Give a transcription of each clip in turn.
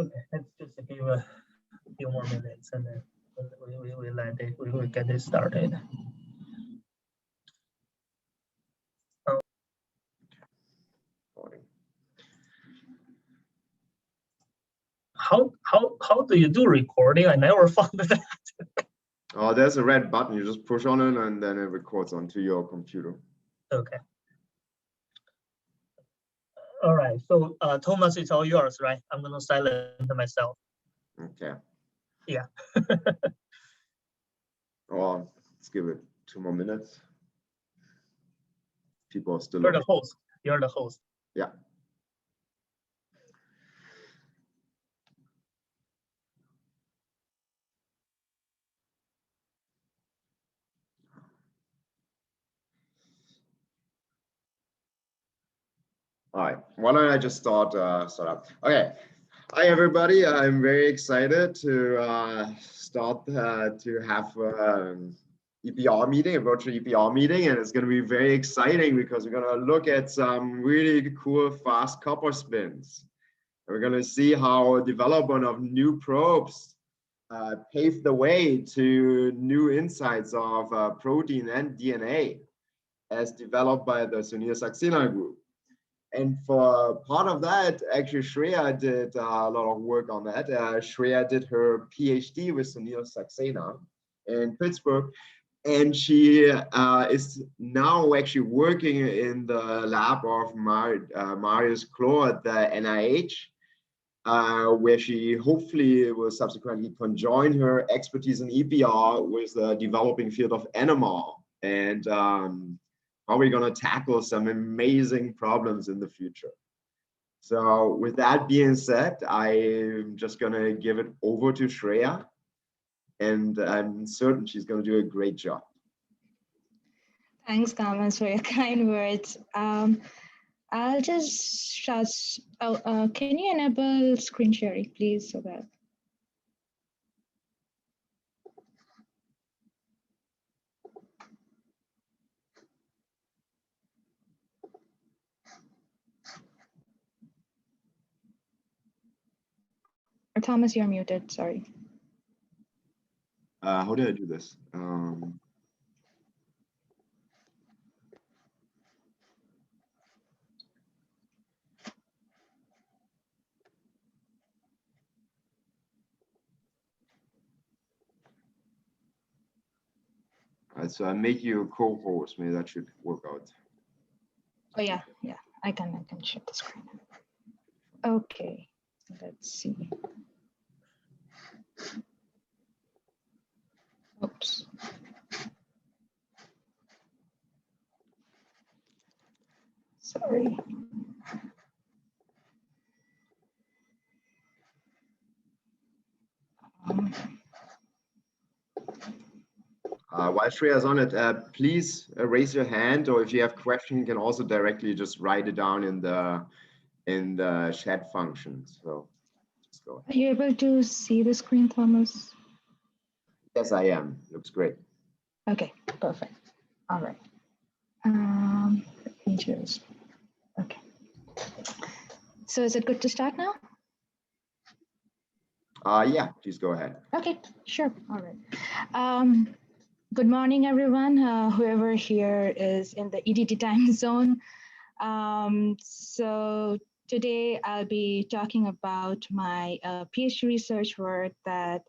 Okay, let's just give a few more minutes and then we will get it started. How do you do recording? I never found that. Oh, there's a red button. You just push on it and then it records onto your computer. Okay. All right. So Thomas, it's all yours, right? I'm gonna silence myself. Okay. Yeah. Oh, let's give it 2 more minutes. People are still. You're the host. You're the host. Yeah. All right, why don't I just start up? Okay, hi everybody. I'm very excited to start to have EPR meeting, a virtual EPR meeting, and it's going to be very exciting because we're going to look at some really cool fast copper spins. And we're going to see how development of new probes paved the way to new insights of protein and DNA as developed by the Sunil Saxena group. And for part of that, actually, Shreya did a lot of work on that. Shreya did her PhD with Sunil Saxena in Pittsburgh. And she is now actually working in the lab of Marius Klo at the NIH, where she hopefully will subsequently conjoin her expertise in EPR with the developing field of NMR. And how we're going to tackle some amazing problems in the future. So with that being said, I'm just going to give it over to Shreya, and I'm certain she's going to do a great job. Thanks, Thomas, for your kind words. I'll just can you enable screen sharing, please, so that. Thomas, you're muted, sorry. How did I do this? All right, so I make you a co-host. Maybe that should work out. Oh yeah, I can share the screen. Okay, let's see. Oops. Sorry. While Shreya's on it, please raise your hand, or if you have questions, you can also directly just write it down in the chat function. So just go ahead. Are you able to see the screen, Thomas? Yes, I am. Looks great. Okay, perfect. All right. Features. Okay. So is it good to start now? Yeah, please go ahead. Okay, sure. All right. Good morning, everyone. Whoever here is in the EDT time zone. So today I'll be talking about my PhD research work that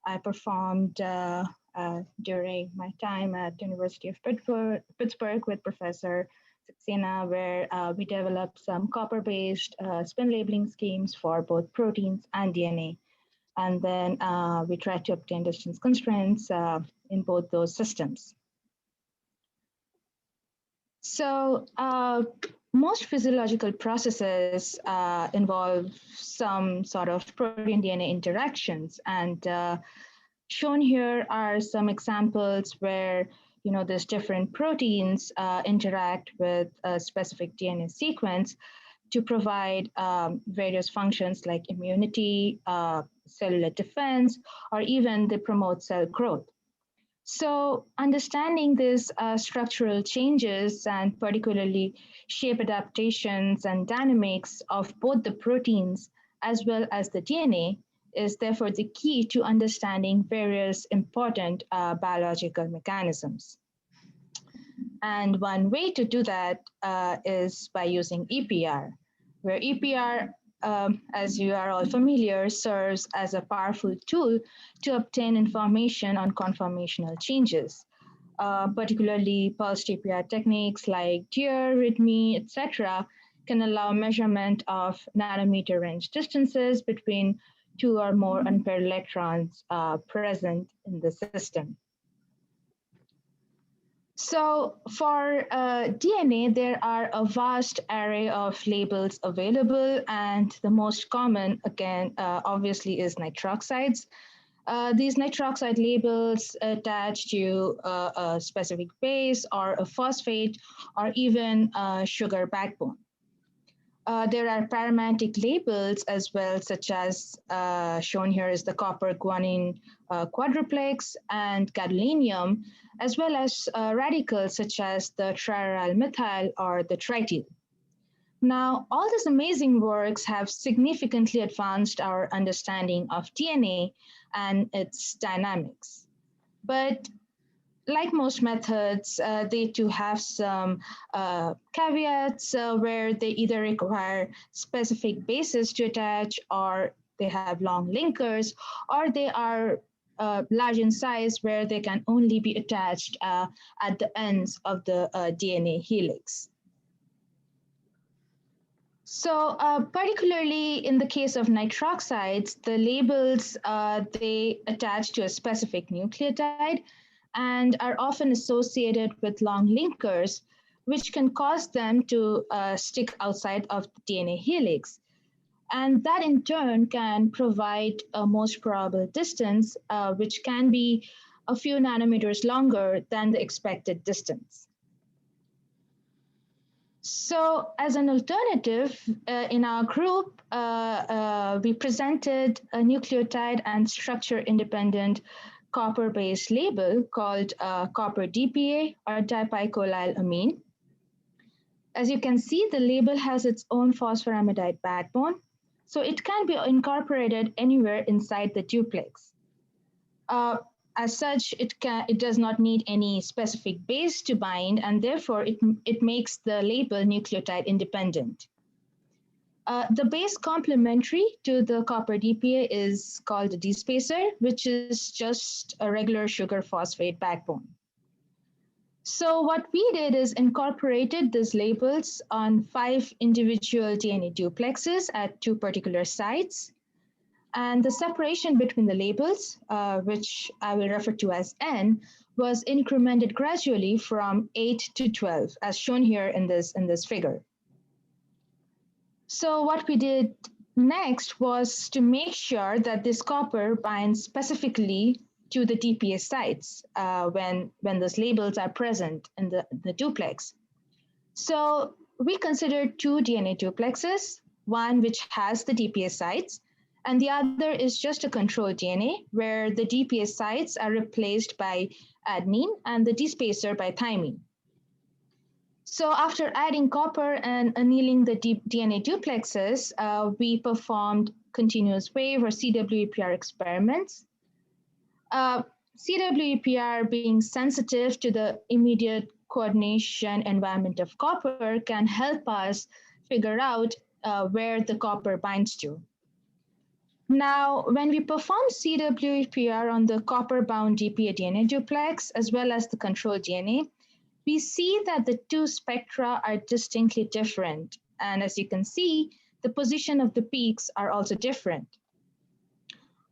I performed during my time at University of Pittsburgh with Professor Saxena, where we developed some copper-based spin labeling schemes for both proteins and DNA. And then we tried to obtain distance constraints in both those systems. So most physiological processes involve some sort of protein-DNA interactions. And shown here are some examples where there's different proteins interact with a specific DNA sequence to provide various functions like immunity, cellular defense, or even they promote cell growth. So understanding these structural changes and particularly shape adaptations and dynamics of both the proteins as well as the DNA, is therefore the key to understanding various important biological mechanisms. And one way to do that is by using EPR, where EPR, as you are all familiar, serves as a powerful tool to obtain information on conformational changes. Particularly pulsed EPR techniques like TEER, RITME, etc., can allow measurement of nanometer range distances between two or more unpaired electrons present in the system. So for DNA, there are a vast array of labels available, and the most common, again, obviously, is nitroxides. These nitroxide labels attach to a specific base or a phosphate or even a sugar backbone. There are paramagnetic labels as well, such as shown here is the copper guanine quadruplex and gadolinium, as well as radicals such as the triaryl methyl or the trityl. Now, all these amazing works have significantly advanced our understanding of DNA and its dynamics. But like most methods, they too have some caveats where they either require specific bases to attach, or they have long linkers, or they are large in size where they can only be attached at the ends of the DNA helix. So particularly in the case of nitroxides, the labels, they attach to a specific nucleotide and are often associated with long linkers, which can cause them to stick outside of the DNA helix. And that in turn can provide a most probable distance, which can be a few nanometers longer than the expected distance. So as an alternative, in our group, we presented a nucleotide and structure-independent copper-based label called copper DPA or dipicolylamine. As you can see, the label has its own phosphoramidite backbone, so it can be incorporated anywhere inside the duplex. As such, it does not need any specific base to bind, and therefore it makes the label nucleotide independent. The base complementary to the copper DPA is called a despacer, which is just a regular sugar phosphate backbone. So what we did is incorporated these labels on 5 individual DNA duplexes at 2 particular sites. And the separation between the labels, which I will refer to as N, was incremented gradually from 8 to 12, as shown here in this figure. So what we did next was to make sure that this copper binds specifically to the DPA sites when those labels are present in the duplex. So we considered 2 DNA duplexes, one which has the DPA sites, and the other is just a control DNA where the DPA sites are replaced by adenine and the despacer by thymine. So after adding copper and annealing the DNA duplexes, we performed continuous wave or CWEPR experiments. CWEPR, being sensitive to the immediate coordination environment of copper, can help us figure out where the copper binds to. Now, when we perform CWEPR on the copper-bound DPA DNA duplex, as well as the control DNA, we see that the 2 spectra are distinctly different. And as you can see, the position of the peaks are also different.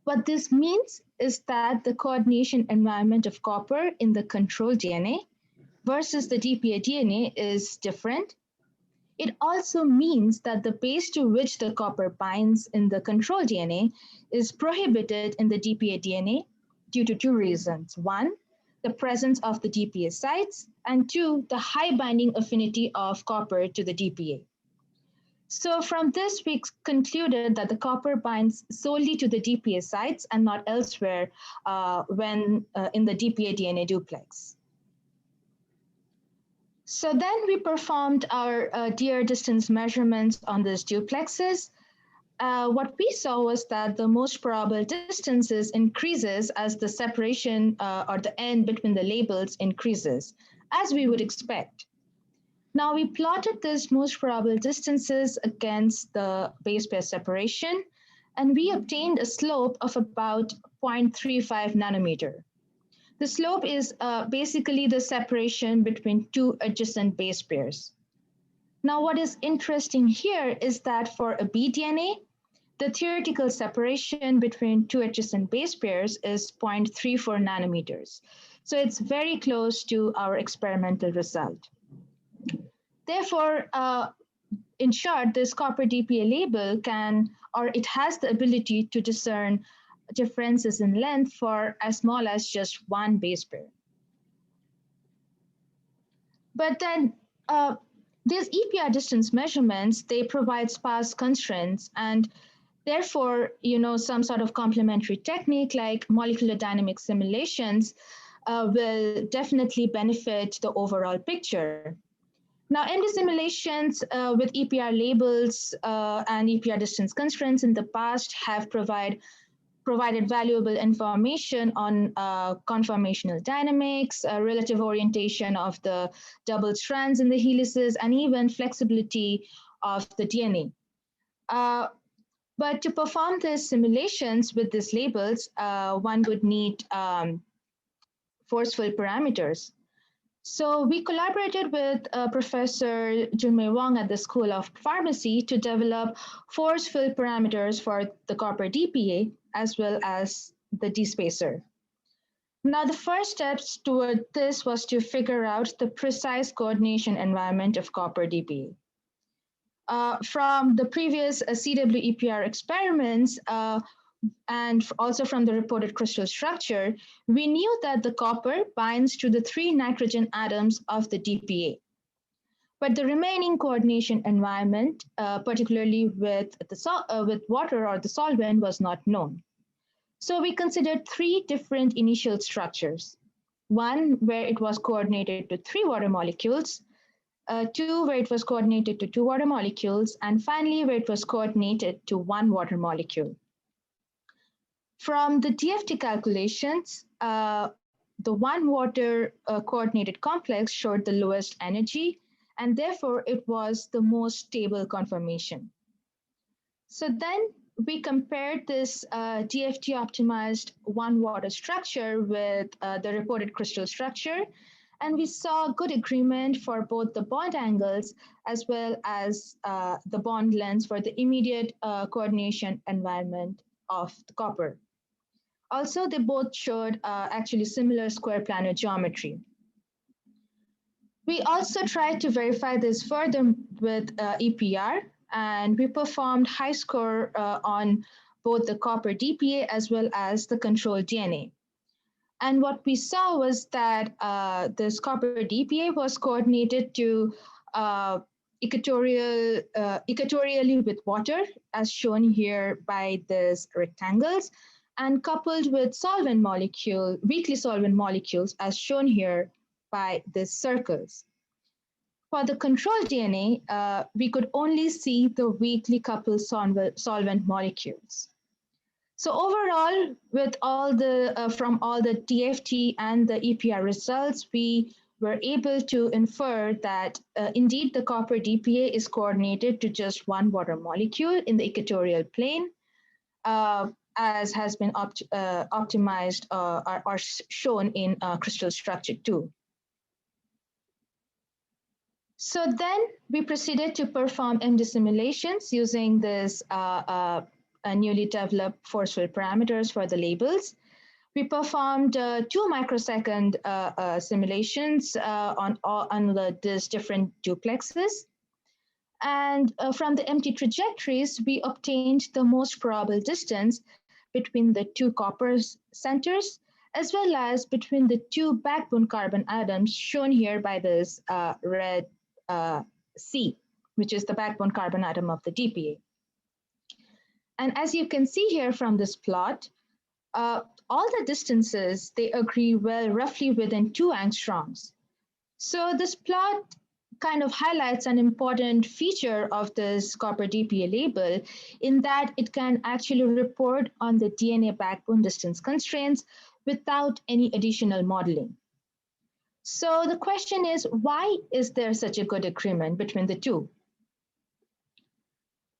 What this means is that the coordination environment of copper in the control DNA versus the DPA DNA is different. It also means that the base to which the copper binds in the control DNA is prohibited in the DPA DNA due to 2 reasons. 1, the presence of the DPA sites, and 2, the high binding affinity of copper to the DPA. So from this, we concluded that the copper binds solely to the DPA sites and not elsewhere when in the DPA DNA duplex. So then we performed our DR distance measurements on these duplexes. what we saw was that the most probable distances increases as the separation or the end between the labels increases, as we would expect. Now we plotted this most probable distances against the base pair separation, and we obtained a slope of about 0.35 nanometer. The slope is basically the separation between two adjacent base pairs. Now, what is interesting here is that for a bDNA, the theoretical separation between two adjacent base pairs is 0.34 nanometers. So it's very close to our experimental result. Therefore, in short, this copper DPA label it has the ability to discern differences in length for as small as just one base pair. But then these EPR distance measurements, they provide sparse constraints, and therefore, some sort of complementary technique like molecular dynamic simulations will definitely benefit the overall picture. Now, MD simulations with EPR labels and EPR distance constraints in the past have provided valuable information on conformational dynamics, relative orientation of the double strands in the helices, and even flexibility of the DNA. But to perform these simulations with these labels, one would need forceful parameters. So we collaborated with Professor Junmei Wang at the School of Pharmacy to develop forceful parameters for the copper DPA as well as the D-spacer. Now, the first steps toward this was to figure out the precise coordination environment of copper DPA. From the previous CWEPR experiments, and also from the reported crystal structure, we knew that the copper binds to the 3 nitrogen atoms of the DPA. But the remaining coordination environment, particularly with water or the solvent, was not known. So we considered 3 different initial structures. 1 where it was coordinated to 3 water molecules, 2 where it was coordinated to 2 water molecules, and finally where it was coordinated to 1 water molecule. From the DFT calculations, the 1 water coordinated complex showed the lowest energy, and therefore it was the most stable conformation. So then we compared this DFT optimized 1 water structure with the reported crystal structure, and we saw good agreement for both the bond angles as well as the bond lengths for the immediate coordination environment of the copper. Also, they both showed actually similar square planar geometry. We also tried to verify this further with EPR, and we performed high score on both the copper DPA as well as the control DNA. And what we saw was that this copper DPA was coordinated to equatorially with water, as shown here by these rectangles, and coupled with weakly solvent molecules, as shown here by these circles. For the control DNA, we could only see the weakly coupled solvent molecules. So overall, with from all the DFT and the EPR results, we were able to infer that indeed the copper DPA is coordinated to just 1 water molecule in the equatorial plane, as has been optimized or shown in crystal structure 2. So then we proceeded to perform MD simulations using this newly developed forceful parameters for the labels. We performed 2 microsecond simulations on these different duplexes. And from the empty trajectories, we obtained the most probable distance between the 2 copper centers, as well as between the 2 backbone carbon atoms shown here by this red C, which is the backbone carbon atom of the DPA. And as you can see here from this plot, all the distances, they agree well roughly within 2 angstroms. So this plot kind of highlights an important feature of this copper DPA label in that it can actually report on the DNA backbone distance constraints without any additional modeling. So the question is, why is there such a good agreement between the two?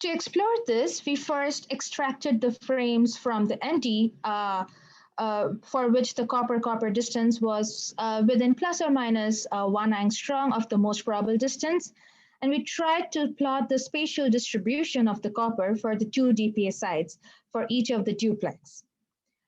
To explore this, we first extracted the frames from the MD for which the copper-copper distance was within plus or minus 1 angstrom of the most probable distance. And we tried to plot the spatial distribution of the copper for the 2 DPA sites for each of the duplex.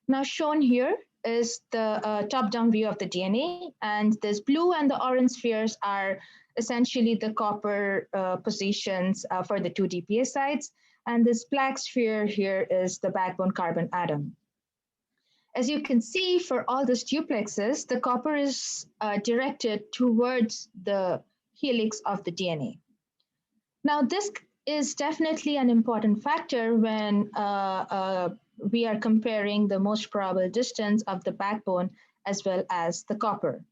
Now shown here is the top-down view of the DNA, and this blue and the orange spheres are essentially the copper positions for the 2 DPA sites, and this black sphere here is the backbone carbon atom. As you can see, for all these duplexes, the copper is directed towards the helix of the DNA. Now, this is definitely an important factor when we are comparing the most probable distance of the backbone as well as the copper.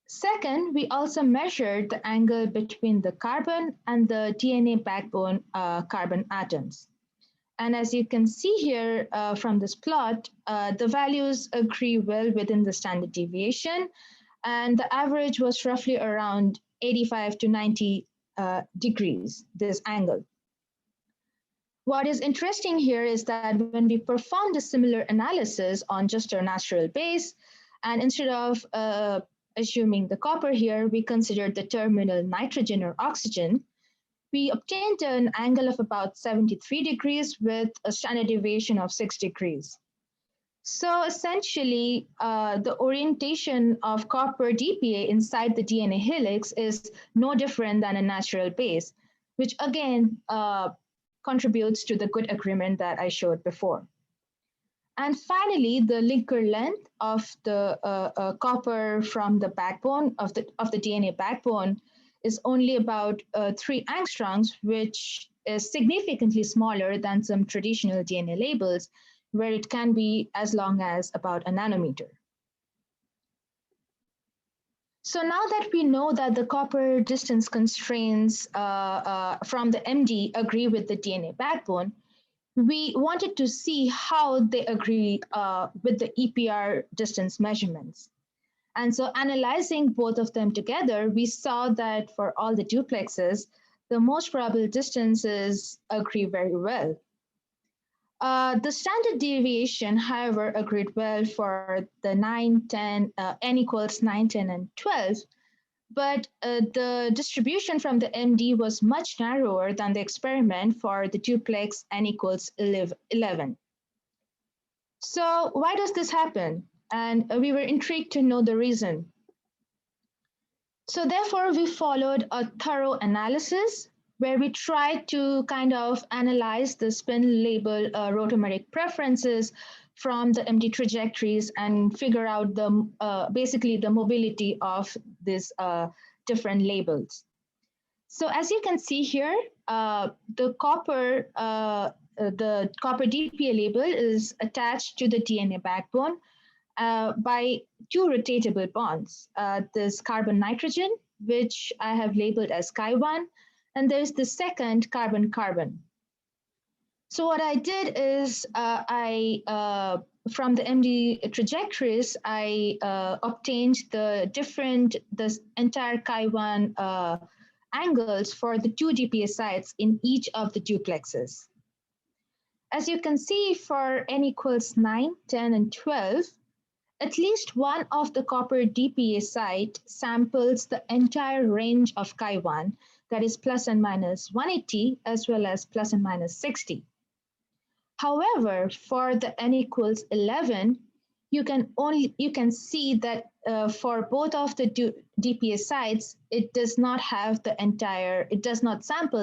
Second, we also measured the angle between the carbon and the DNA backbone carbon atoms. And as you can see here from this plot, the values agree well within the standard deviation, and the average was roughly around 85 to 90 degrees, this angle. What is interesting here is that when we performed a similar analysis on just our natural base, and instead of assuming the copper here, we considered the terminal nitrogen or oxygen, we obtained an angle of about 73 degrees with a standard deviation of 6 degrees. So essentially, the orientation of copper DPA inside the DNA helix is no different than a natural base, which again contributes to the good agreement that I showed before. And finally, the linker length of the copper from the backbone of the DNA backbone is only about 3 angstroms, which is significantly smaller than some traditional DNA labels, where it can be as long as about a nanometer. So now that we know that the copper distance constraints from the MD agree with the DNA backbone, we wanted to see how they agree with the EPR distance measurements. And so analyzing both of them together, we saw that for all the duplexes, the most probable distances agree very well. The standard deviation, however, agreed well for the 9, 10, n equals 9, 10, and 12, but the distribution from the MD was much narrower than the experiment for the duplex n equals 11. So why does this happen? And we were intrigued to know the reason. So therefore, we followed a thorough analysis where we tried to kind of analyze the spin label rotameric preferences from the MD trajectories and figure out the basically the mobility of these different labels. So as you can see here, the copper DPA label is attached to the DNA backbone by 2 rotatable bonds. This carbon-nitrogen, which I have labeled as Cu1, and there's the second carbon-carbon. So what I did is from the MD trajectories, I obtained the entire Cu1 angles for the 2 DPA sites in each of the duplexes. As you can see, for n equals 9, 10, and 12, at least one of the copper DPA site samples the entire range of Cu1, that is plus and minus 180, as well as plus and minus 60. However, for the n equals 11, you can see that for both of the DPA sites, it does not sample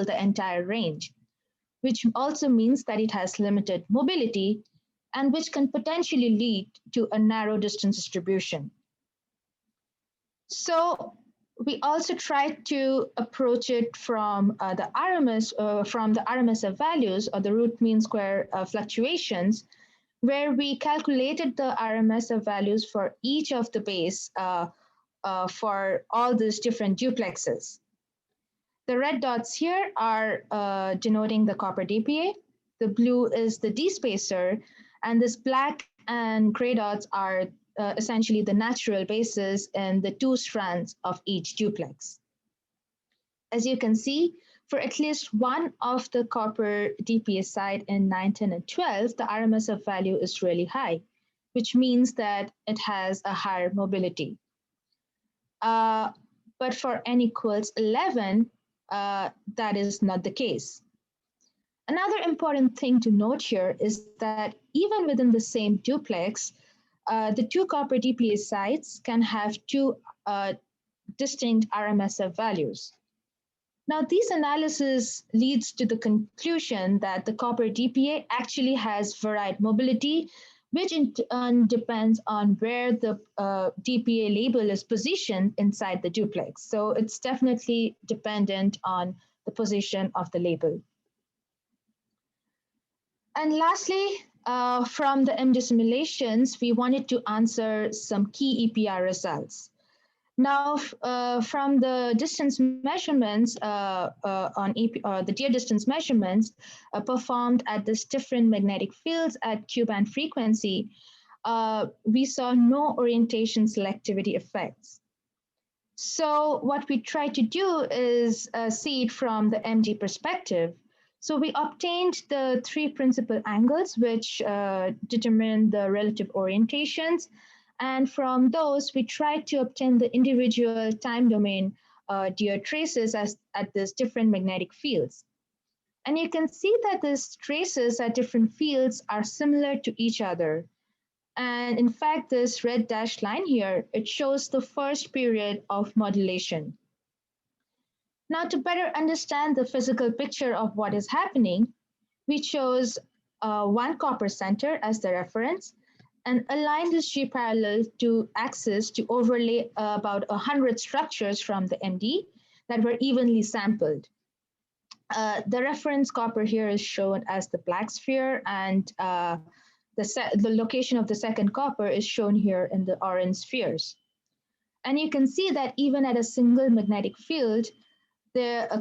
the entire range, which also means that it has limited mobility and which can potentially lead to a narrow distance distribution. So we also tried to approach it from the RMSF values, or the root mean square fluctuations, where we calculated the RMSF values for each of the base for all these different duplexes. The red dots here are denoting the copper DPA. The blue is the D-spacer, and this black and gray dots are essentially the natural bases in the two strands of each duplex. As you can see, for at least one of the copper DPA site in 9, 10, and 12, the RMSF value is really high, which means that it has a higher mobility. But for n equals 11, that is not the case. Another important thing to note here is that even within the same duplex, the two copper DPA sites can have two distinct RMSF values. Now, these analysis leads to the conclusion that the copper DPA actually has varied mobility, which in turn depends on where the DPA label is positioned inside the duplex. So it's definitely dependent on the position of the label. And lastly, from the MD simulations, we wanted to answer some key EPR results. Now, from the distance measurements the gear distance measurements performed at this different magnetic fields at Q-band frequency, we saw no orientation selectivity effects. So what we try to do is see it from the MD perspective. So we obtained the three principal angles which determine the relative orientations. And from those, we tried to obtain the individual time domain gear traces at these different magnetic fields. And you can see that these traces at different fields are similar to each other. And in fact, this red dashed line here, it shows the first period of modulation. Now, to better understand the physical picture of what is happening, we chose one copper center as the reference and align this G parallel to axis to overlay about 100 structures from the MD that were evenly sampled. The reference copper here is shown as the black sphere, and the location of the second copper is shown here in the orange spheres. And you can see that even at a single magnetic field,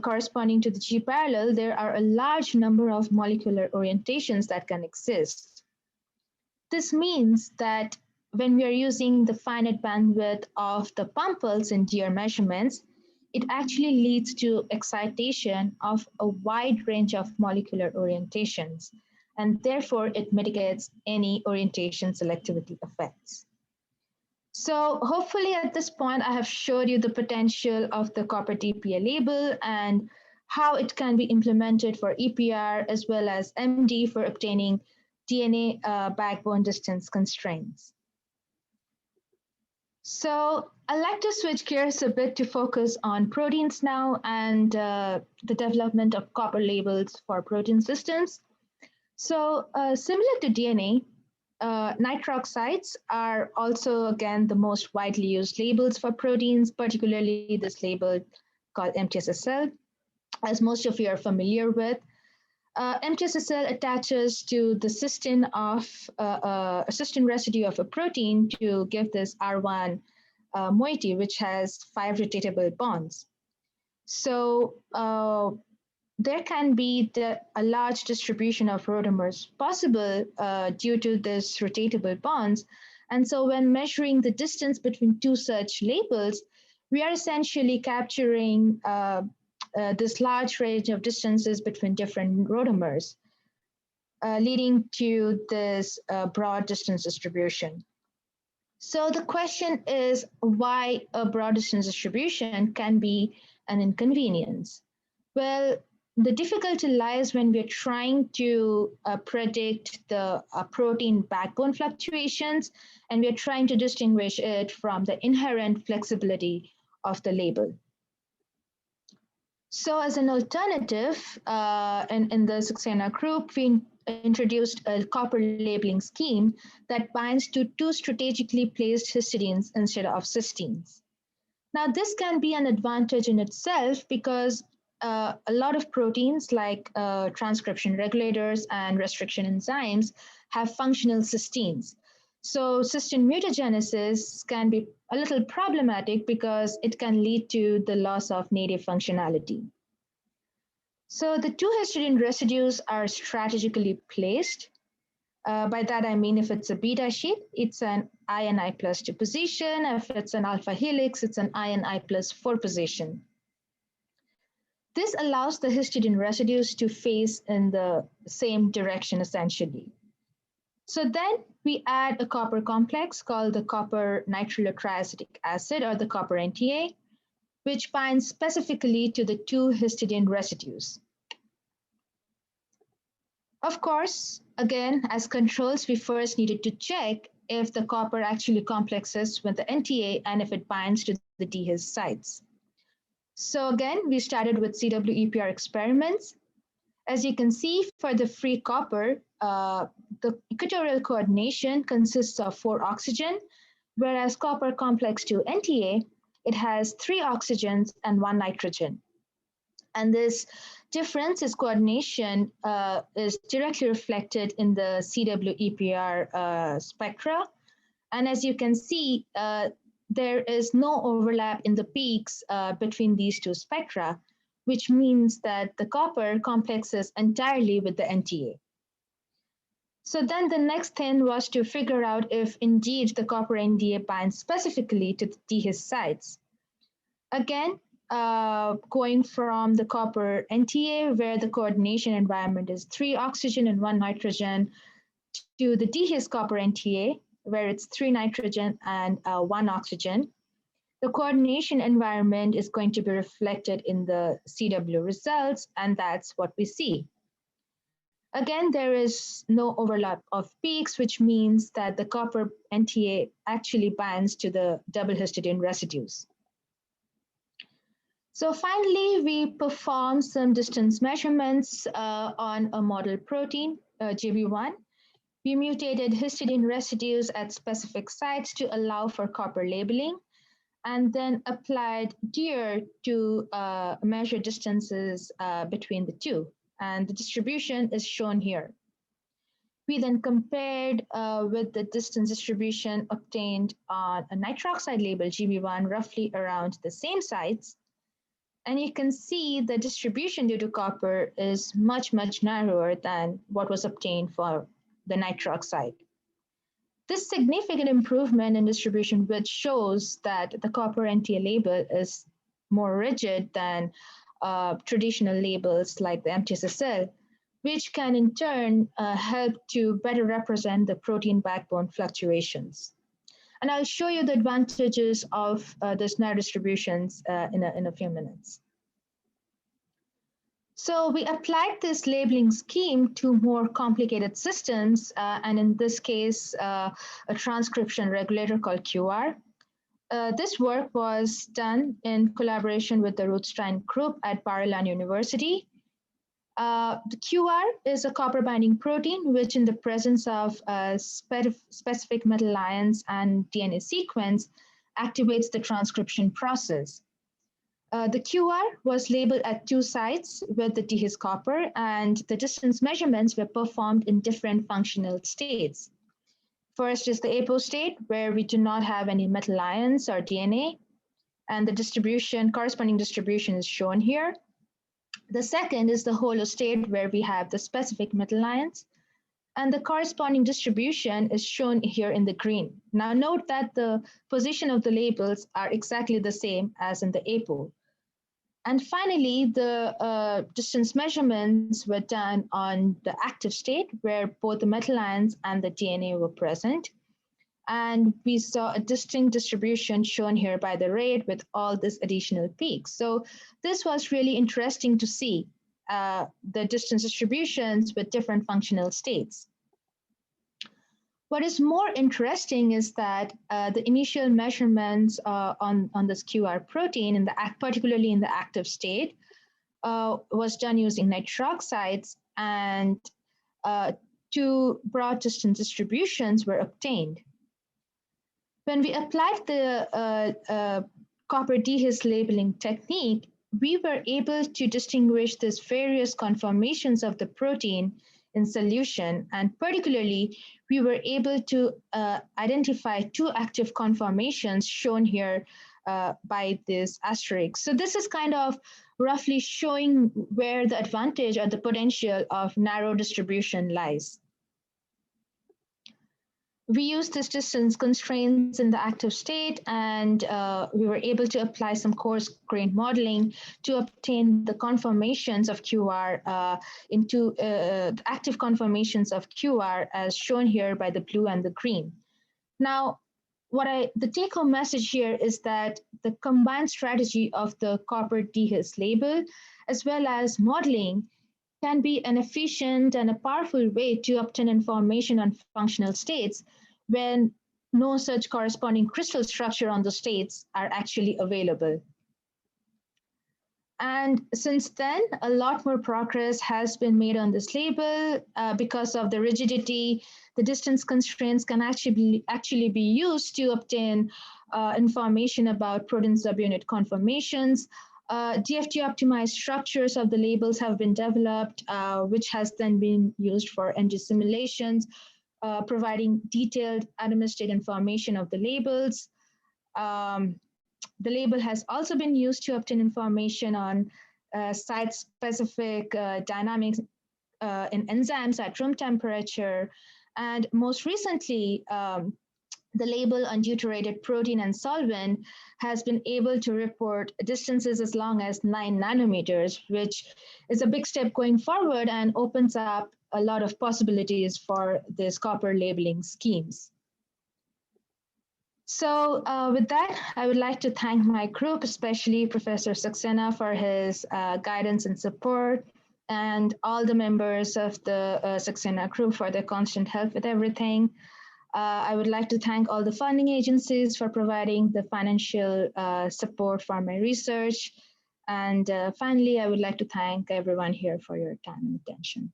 corresponding to the G parallel, there are a large number of molecular orientations that can exist. This means that when we are using the finite bandwidth of the pump pulse in GR measurements, it actually leads to excitation of a wide range of molecular orientations, and therefore it mitigates any orientation selectivity effects. So hopefully at this point, I have showed you the potential of the copper DPA label and how it can be implemented for EPR as well as MD for obtaining DNA backbone distance constraints. So I'd like to switch gears a bit to focus on proteins now and the development of copper labels for protein systems. So similar to DNA, nitroxides are also, again, the most widely used labels for proteins, particularly this label called MTSSL, as most of you are familiar with. MTSSL attaches to the cysteine of a cysteine residue of a protein to give this R1 moiety, which has 5 rotatable bonds. So there can be a large distribution of rotamers possible due to this rotatable bonds. And so when measuring the distance between two such labels, we are essentially capturing this large range of distances between different rotamers, leading to this broad distance distribution. So the question is why a broad distance distribution can be an inconvenience. Well, the difficulty lies when we're trying to predict the protein backbone fluctuations, and we're trying to distinguish it from the inherent flexibility of the label. So as an alternative, in the Saxena group, we introduced a copper labeling scheme that binds to two strategically placed histidines instead of cysteines. Now, this can be an advantage in itself because a lot of proteins like transcription regulators and restriction enzymes have functional cysteines. So cysteine mutagenesis can be a little problematic because it can lead to the loss of native functionality. So the two histidine residues are strategically placed. By that I mean if it's a beta sheet, it's an I and I plus 2 position. If it's an alpha helix, it's an I and I plus 4 position. This allows the histidine residues to face in the same direction essentially. So then we add a copper complex called the copper nitrilotriacetic acid, or the copper NTA, which binds specifically to the two histidine residues. Of course, again, as controls, we first needed to check if the copper actually complexes with the NTA and if it binds to the DHIS sites. So again, we started with CWEPR experiments. As you can see, for the free copper, the equatorial coordination consists of 4 oxygen, whereas copper complex to NTA, it has 3 oxygens and 1 nitrogen. And this difference, is coordination, is directly reflected in the CWEPR spectra. And as you can see, there is no overlap in the peaks between these two spectra, which means that the copper complexes entirely with the NTA. So then the next thing was to figure out if indeed the copper NTA binds specifically to the DHIS sites. Again, going from the copper NTA, where the coordination environment is 3 oxygen and 1 nitrogen, to the DHIS copper NTA, where it's 3 nitrogen and 1 oxygen. The coordination environment is going to be reflected in the CW results, and that's what we see. Again, there is no overlap of peaks, which means that the copper NTA actually binds to the double histidine residues. So finally, we performed some distance measurements on a model protein, GB1. We mutated histidine residues at specific sites to allow for copper labeling, and then applied DIR to measure distances between the two. And the distribution is shown here. We then compared with the distance distribution obtained on a nitroxide label GB1, roughly around the same sites. And you can see the distribution due to copper is much, much narrower than what was obtained for the nitroxide. This significant improvement in distribution, which shows that the copper NTA label is more rigid than traditional labels like the MTSSL, which can in turn help to better represent the protein backbone fluctuations. And I'll show you the advantages of this narrow distributions in a few minutes. So we applied this labeling scheme to more complicated systems, and in this case, a transcription regulator called QR. This work was done in collaboration with the Rothstein group at Bar-Ilan University. The QR is a copper binding protein, which in the presence of specific metal ions and DNA sequence activates the transcription process. The QR was labeled at 2 sites with the DHIS copper, and the distance measurements were performed in different functional states. First is the apo state, where we do not have any metal ions or DNA, and the distribution, corresponding distribution is shown here. The second is the holo state, where we have the specific metal ions, and the corresponding distribution is shown here in the green. Now note that the position of the labels are exactly the same as in the apo. And finally, the distance measurements were done on the active state, where both the metal ions and the DNA were present. And we saw a distinct distribution shown here by the rate with all these additional peaks. So this was really interesting to see the distance distributions with different functional states. What is more interesting is that the initial measurements on this QR protein, particularly in the active state, was done using nitroxides, and 2 broad distance distributions were obtained. When we applied the copper DHIS labeling technique, we were able to distinguish these various conformations of the protein in solution. And particularly, we were able to identify 2 active conformations shown here by this asterisk. So this is kind of roughly showing where the advantage or the potential of narrow distribution lies. We used this distance constraints in the active state, and we were able to apply some coarse-grained modeling to obtain the conformations of QR into the active conformations of QR as shown here by the blue and the green. Now, the take-home message here is that the combined strategy of the copper DHIS label as well as modeling can be an efficient and a powerful way to obtain information on functional states when no such corresponding crystal structure on the states are actually available. And since then, a lot more progress has been made on this label because of the rigidity. The distance constraints can actually be used to obtain information about protein subunit conformations. DFT optimized structures of the labels have been developed, which has then been used for NG simulations, providing detailed atomic state information of the labels. The label has also been used to obtain information on site-specific dynamics in enzymes at room temperature. And most recently, the label on deuterated protein and solvent has been able to report distances as long as 9 nanometers, which is a big step going forward and opens up a lot of possibilities for these copper labeling schemes. So with that, I would like to thank my group, especially Professor Saxena for his guidance and support, and all the members of the Saxena group for their constant help with everything. I would like to thank all the funding agencies for providing the financial support for my research. And finally, I would like to thank everyone here for your time and attention.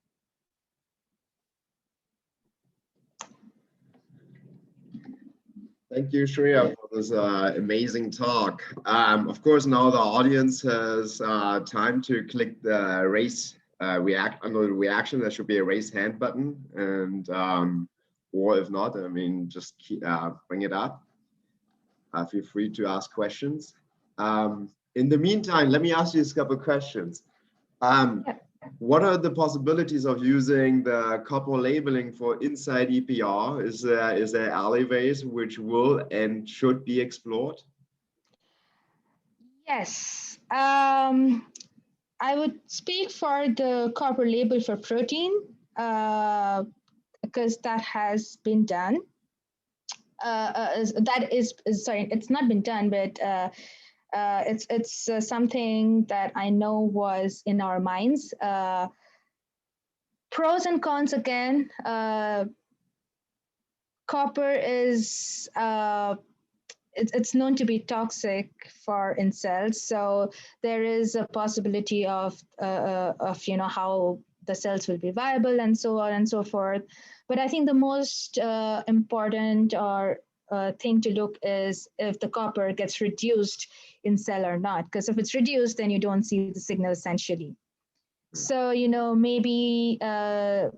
Thank you, Shreya, for this amazing talk. Of course, now the audience has time to click the under the reaction. There should be a raise hand button, and or if not, I mean, just bring it up. Feel free to ask questions. In the meantime, let me ask you a couple of questions. What are the possibilities of using the copper labeling for inside EPR? Is there alleyways which will and should be explored? Yes, I would speak for the copper label for protein because that has been done. Sorry, it's not been done, but it's something that I know was in our minds. Pros and cons again. Copper is it's known to be toxic for in cells, so there is a possibility of how the cells will be viable and so on and so forth. But I think the most important thing to look is if the copper gets reduced in cell or not, because if it's reduced, then you don't see the signal essentially. So, maybe a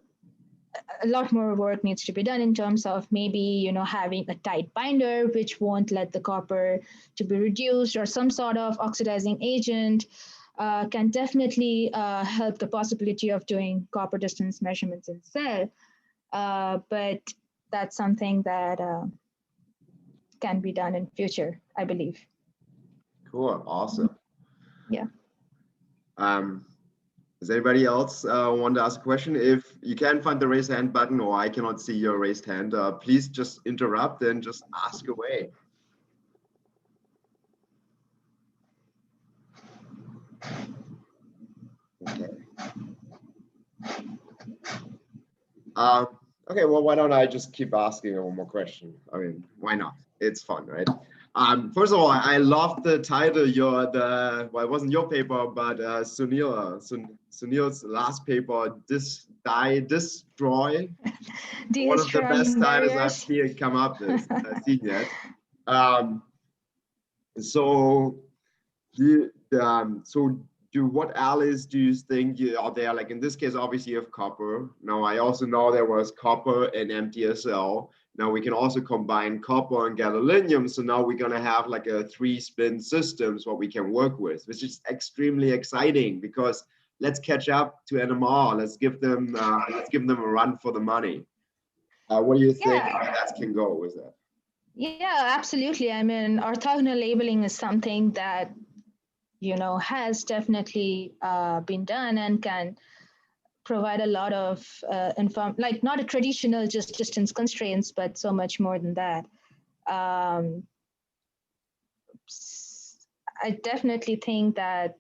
lot more work needs to be done in terms of maybe, having a tight binder, which won't let the copper to be reduced, or some sort of oxidizing agent can definitely help the possibility of doing copper distance measurements in cell. But that's something that can be done in future, I believe. Cool, awesome. Yeah. Does anybody else want to ask a question? If you can't find the raise hand button or I cannot see your raised hand, please just interrupt and just ask away. Okay. Okay, well, why don't I just keep asking one more question? I mean, why not? It's fun, right? First of all, I love the title. Well, it wasn't your paper, but Sunil's last paper, Destroy. One of the best titles I've seen come up with, seen yet. So what alloys do you think are there? Like in this case, obviously you have copper. Now I also know there was copper and MTSL. Now we can also combine copper and gadolinium. So now we're gonna have like a 3-spin systems what we can work with, which is extremely exciting because let's catch up to NMR. Let's give them a run for the money. What do you think that can go with that? Yeah, absolutely. I mean, orthogonal labeling is something that, has definitely been done and can provide a lot of like not a traditional just distance constraints, but so much more than that. I definitely think that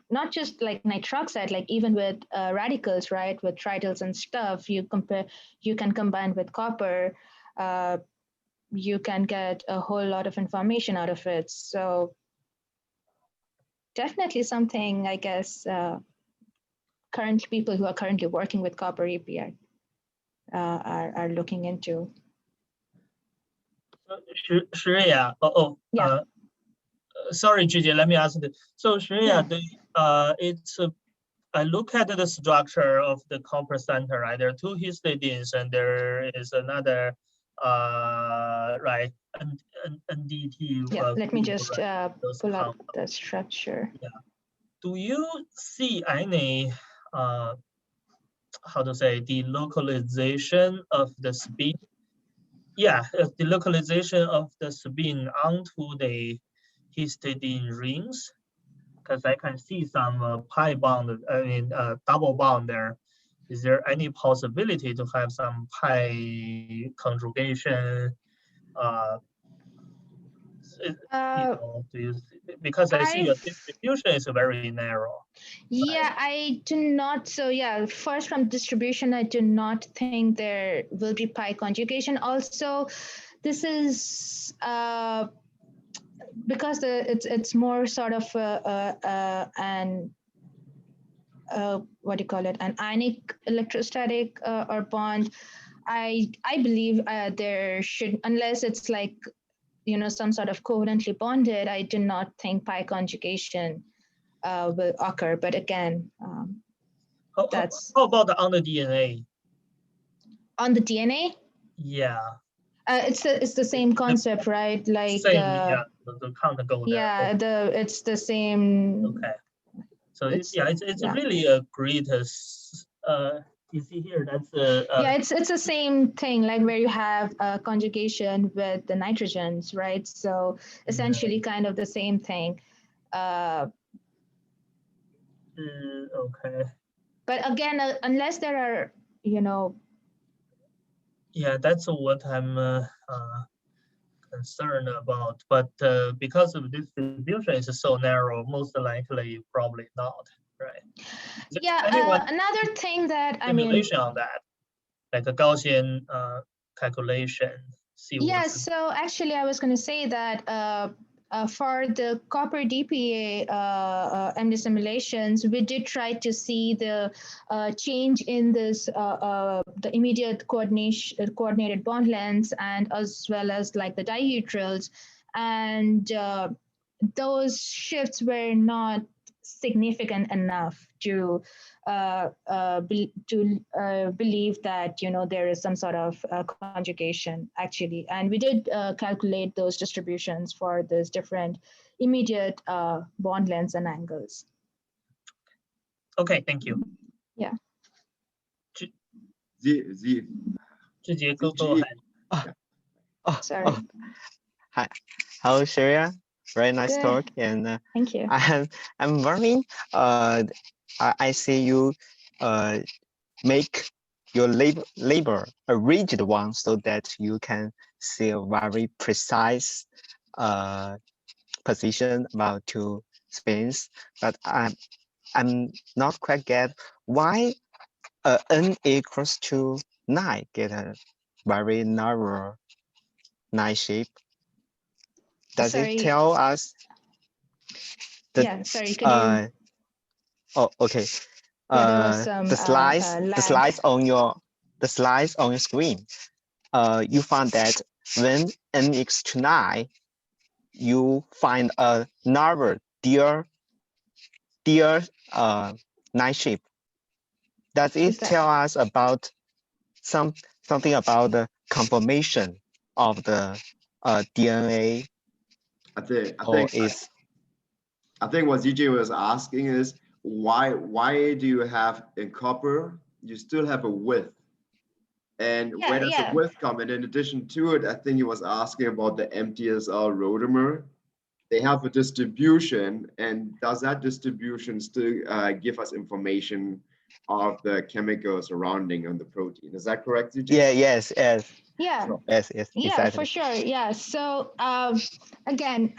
not just like nitroxide, like even with radicals, right, with tritles and stuff, you can combine with copper, you can get a whole lot of information out of it. So definitely something, I guess, people who are currently working with copper API are looking into. Shreya, sorry, Zhijie, let me ask you. So Shreya, I look at the structure of the copper center, right? There are 2 histidines and there is another, right, NDT. Yeah, let me just pull up compounds. the structure. Yeah. Do you see any, how to say, delocalization of the spin? Yeah, the localization of the spin onto the histidine rings, because I can see some pi bond, double bond there. Is there any possibility to have some pi conjugation? Do you because I see your distribution is very narrow. Yeah, right? I do not. So yeah, first from distribution, I do not think there will be pi conjugation. Also, this is because it's more sort of an what do you call it, an ionic electrostatic or bond. I believe there should, unless it's like some sort of covalently bonded, I do not think pi conjugation will occur. But again, that's how about on the DNA? On the DNA? Yeah. It's the same concept, right? Like the count go there. Yeah, it's the same. Okay. So it's really a great. You see here, that's yeah, it's the same thing, like where you have a conjugation with the nitrogens, right? So essentially, kind of the same thing. Okay. But again, unless there are, Yeah, that's what I'm concerned about. But because of distribution is so narrow, most likely probably not, right? Yeah. Another thing that simulation on that, like a Gaussian calculation. Yeah. So actually, I was going to say that for the copper DPA MD simulations, we did try to see the change in this the immediate coordinated bond lengths, and as well as like the dihedrals, and those shifts were not significant enough to believe that there is some sort of conjugation actually, and we did calculate those distributions for these different immediate bond lengths and angles. Okay, thank you. Yeah. Zhijie, go ahead. Sorry. Hi, hello Shreya. Very nice Good. talk, and thank you. I'm wondering. I see you make your label a rigid one so that you can see a very precise position about 2 spins. But I'm not quite get why n equals to 9 get a very narrow 9 shape. Does it tell us? Yeah, sorry, could you? Oh, okay. The slides on your screen. You found that when n equals to 9, you find a narrow dear dear night shift. Does it tell us about something about the conformation of the DNA? I think what ZJ was asking is why do you have in copper you still have a width, and where does the width come? And in addition to it, I think he was asking about the MTSL rotamer. They have a distribution, and does that distribution still give us information of the chemical surrounding on the protein? Is that correct, ZJ? Yeah. Yes. Yeah. Yes. Yeah, Exactly. for sure. Yeah. So again,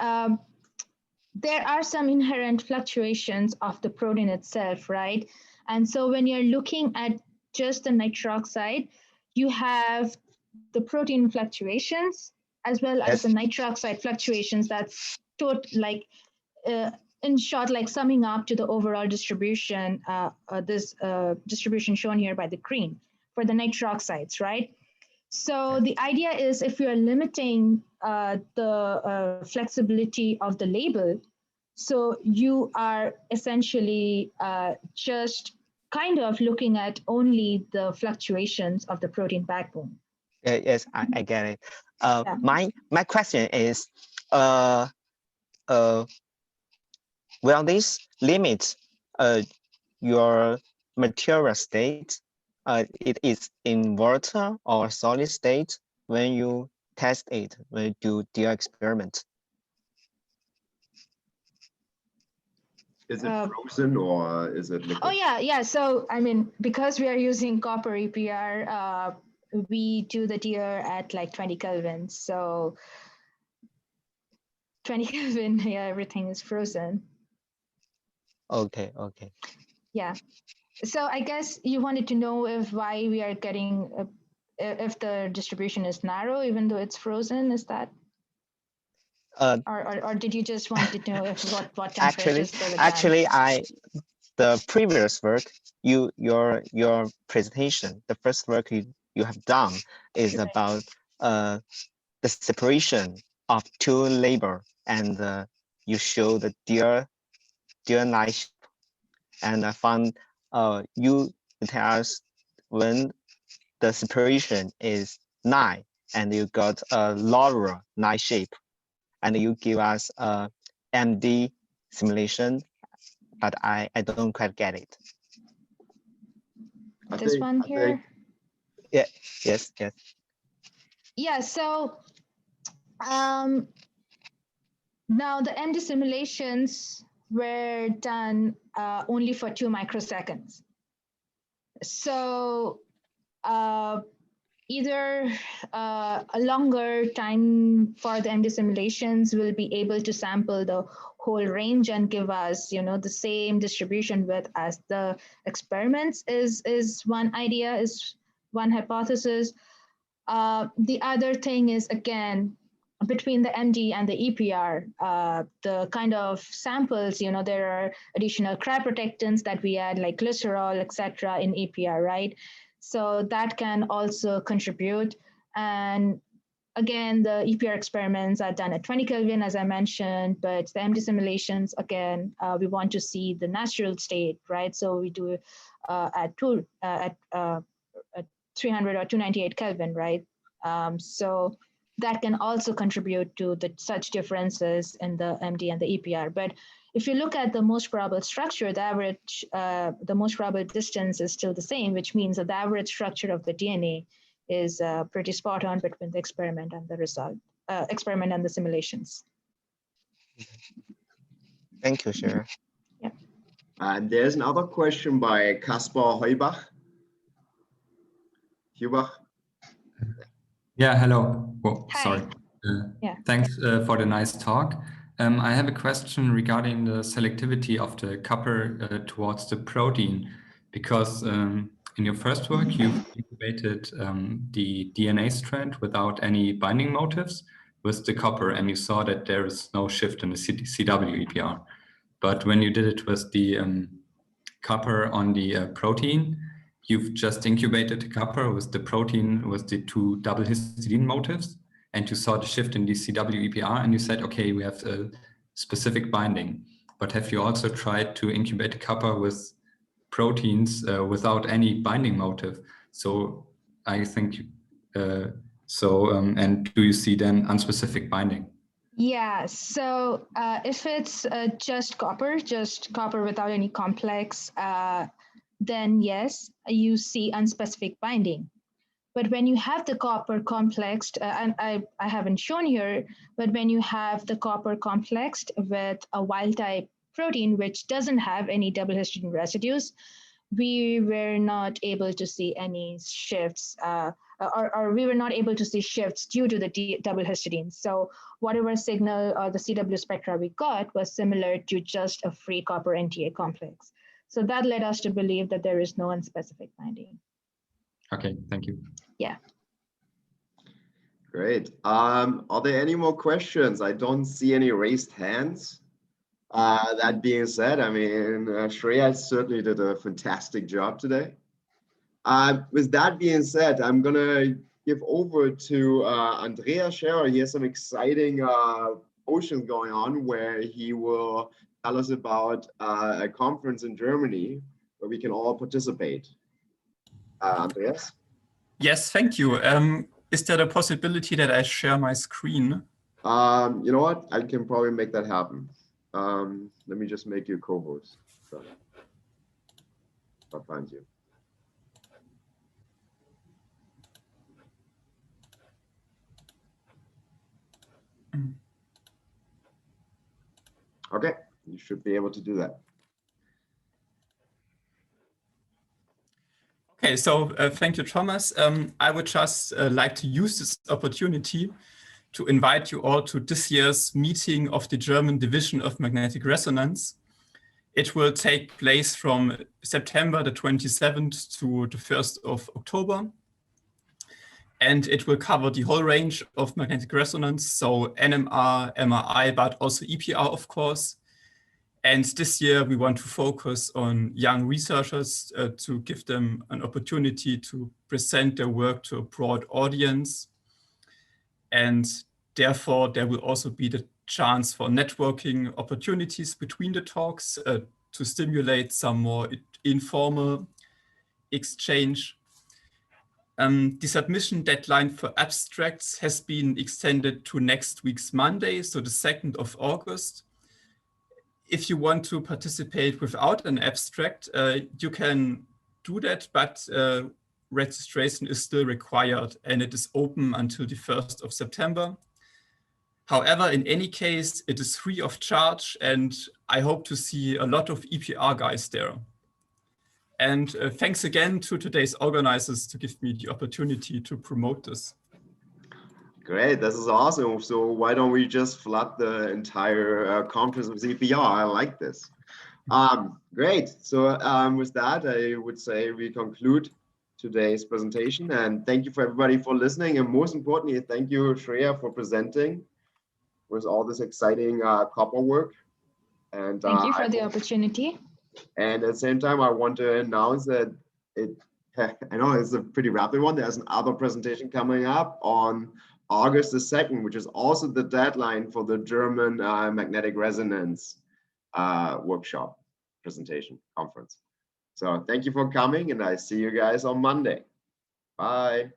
there are some inherent fluctuations of the protein itself, right? And so when you're looking at just the nitroxide, you have the protein fluctuations as well as the nitroxide fluctuations. That's in short, like summing up to the overall distribution, this distribution shown here by the green for the nitroxides, right? So the idea is if you're limiting the flexibility of the label, so you are essentially just kind of looking at only the fluctuations of the protein backbone. Yes, I get it. My question is, will this limit your material state? It is in water or solid state when you test it, when you do the experiment. Is it frozen or is it liquid? Oh yeah. So I mean, because we are using copper EPR, we do the DR at like 20 Kelvin. So 20 Kelvin, yeah, everything is frozen. Okay. Yeah. So I guess you wanted to know why we are getting if the distribution is narrow even though it's frozen. Is that? Or did you just want to know if what temperatures? Actually, the previous work, your presentation, the first work you have done is about the separation of two labor, and you show the deer night shift, and I found you tell us when the separation is 9 and you got a lower night shape, and you give us a MD simulation, but I don't quite get it. This one here? Yeah, yes. Yeah, so now the MD simulations were done only for 2 microseconds. So either a longer time for the MD simulations will be able to sample the whole range and give us, the same distribution width as the experiments is one idea, is one hypothesis. The other thing is, again, between the MD and the EPR, the kind of samples, there are additional cryoprotectants that we add, like glycerol, etc., in EPR, right? So that can also contribute. And again, the EPR experiments are done at 20 Kelvin, as I mentioned, but the MD simulations, again, we want to see the natural state, right? So we do at 300 or 298 Kelvin, right? So that can also contribute to such differences in the MD and the EPR. But if you look at the most probable structure, the most probable distance is still the same, which means that the average structure of the DNA is pretty spot on between the experiment and the result, experiment and the simulations. Thank you, Shreya. Yeah. And there's another question by Caspar Heubach. Yeah, hello. Oh, Hi. sorry. Yeah. Thanks for the nice talk. I have a question regarding the selectivity of the copper towards the protein, because in your first work, you incubated the DNA strand without any binding motifs with the copper, and you saw that there is no shift in the CW EPR. But when you did it with the copper on the protein, you've just incubated the copper with the protein with the 2 double histidine motifs, and you saw the shift in the CW EPR, and you said, okay, we have a specific binding. but have you also tried to incubate copper with proteins without any binding motive? So I think and do you see then unspecific binding? Yeah, so if it's just copper without any complex, then yes, you see unspecific binding. But when you have the copper complexed, and I haven't shown here, but when you have the copper complexed with a wild type protein, which doesn't have any double histidine residues, we were not able to see any shifts, or we were not able to see shifts due to the double histidine. So whatever signal or the CW spectra we got was similar to just a free copper NTA complex. So that led us to believe that there is no unspecific binding. Okay, thank you. Yeah. Great. Are there any more questions? I don't see any raised hands. That being said, I mean, Shreya certainly did a fantastic job today. With that being said, I'm gonna give over to Andreas Scherer. He has some exciting motions going on where he will tell us about a conference in Germany where we can all participate. Andreas? Yes, thank you. Is there a possibility that I share my screen? You know what? I can probably make that happen. Let me just make you co-host. So, I'll find you. Okay, you should be able to do that. Okay, so thank you, Thomas. I would just like to use this opportunity to invite you all to this year's meeting of the German Division of Magnetic Resonance. It will take place from September the 27th to the 1st of October. And it will cover the whole range of magnetic resonance, so NMR, MRI, but also EPR, of course. And this year we want to focus on young researchers to give them an opportunity to present their work to a broad audience. And therefore there will also be the chance for networking opportunities between the talks to stimulate some more informal exchange. The submission deadline for abstracts has been extended to next week's Monday, so the 2nd of August. If you want to participate without an abstract, you can do that, but registration is still required and it is open until the 1st of September. However, in any case, it is free of charge and I hope to see a lot of EPR guys there. And thanks again to today's organizers to give me the opportunity to promote this. Great, this is awesome. So why don't we just flood the entire conference with EPR? I like this. Great. So with that, I would say we conclude today's presentation. And thank you for everybody for listening. And most importantly, thank you, Shreya, for presenting with all this exciting copper work. And thank you for the opportunity. And at the same time, I want to announce that I know it's a pretty rapid one. There's another presentation coming up on August the 2nd, which is also the deadline for the German magnetic resonance workshop presentation conference. So thank you for coming and I see you guys on Monday. Bye.